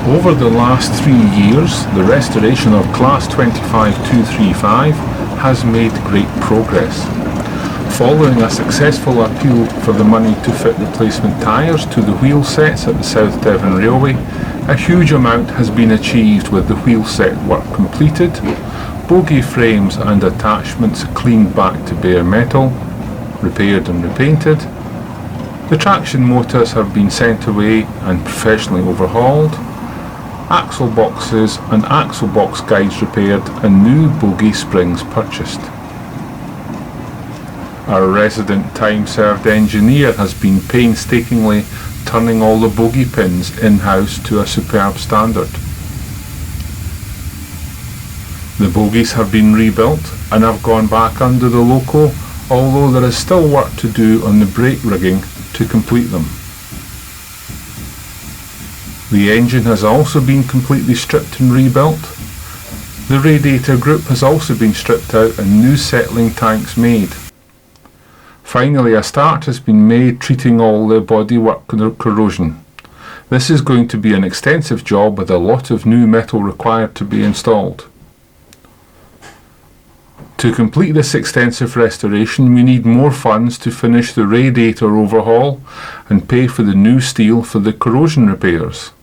Over the last 3 years, the restoration of Class 25235 has made great progress. Following a successful appeal for the money to fit replacement tyres to the wheel sets at the South Devon Railway, a huge amount has been achieved with the wheel set work completed, bogie frames and attachments cleaned back to bare metal, repaired and repainted. The traction motors have been sent away and professionally overhauled, axle boxes and axle box guides repaired and new bogie springs purchased. Our resident time-served engineer has been painstakingly turning all the bogie pins in-house to a superb standard. The bogies have been rebuilt and have gone back under the loco, although there is still work to do on the brake rigging to complete them. The engine has also been completely stripped and rebuilt. The radiator group has also been stripped out and new settling tanks made. Finally, a start has been made treating all the bodywork corrosion. This is going to be an extensive job with a lot of new metal required to be installed. To complete this extensive restoration, we need more funds to finish the radiator overhaul and pay for the new steel for the corrosion repairs.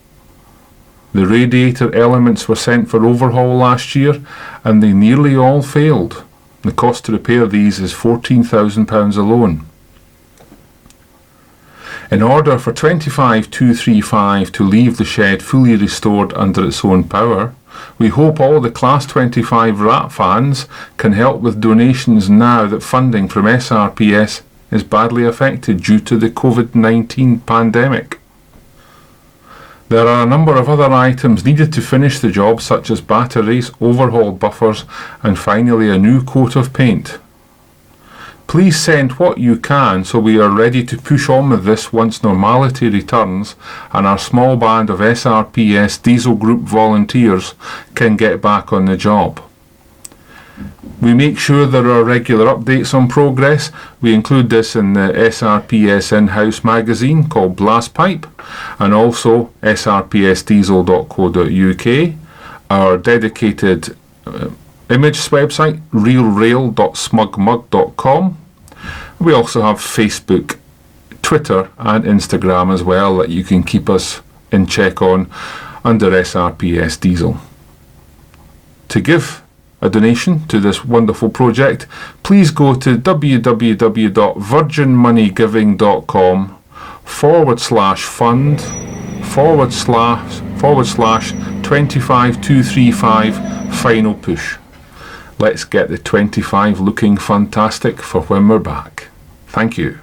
The radiator elements were sent for overhaul last year and they nearly all failed. The cost to repair these is £14,000 alone. In order for 25235 to leave the shed fully restored under its own power, we hope all the Class 25 RAT fans can help with donations now that funding from S.R.P.S is badly affected due to the COVID-19 pandemic. There are a number of other items needed to finish the job, such as batteries, overhaul buffers and finally a new coat of paint. Please send what you can so we are ready to push on with this once normality returns and our small band of S.R.P.S Diesel Group volunteers can get back on the job. We make sure there are regular updates on progress. We include this in the S.R.P.S in-house magazine called Blast Pipe and also srpsdiesel.co.uk, our dedicated image website realrail.smugmug.com. We also have Facebook, Twitter and Instagram as well that you can keep us in check on under S.R.P.S Diesel. To give a donation to this wonderful project, please go to www.virginmoneygiving.com/fund/25235 final push. Let's get the 25 looking fantastic for when we're back. Thank you.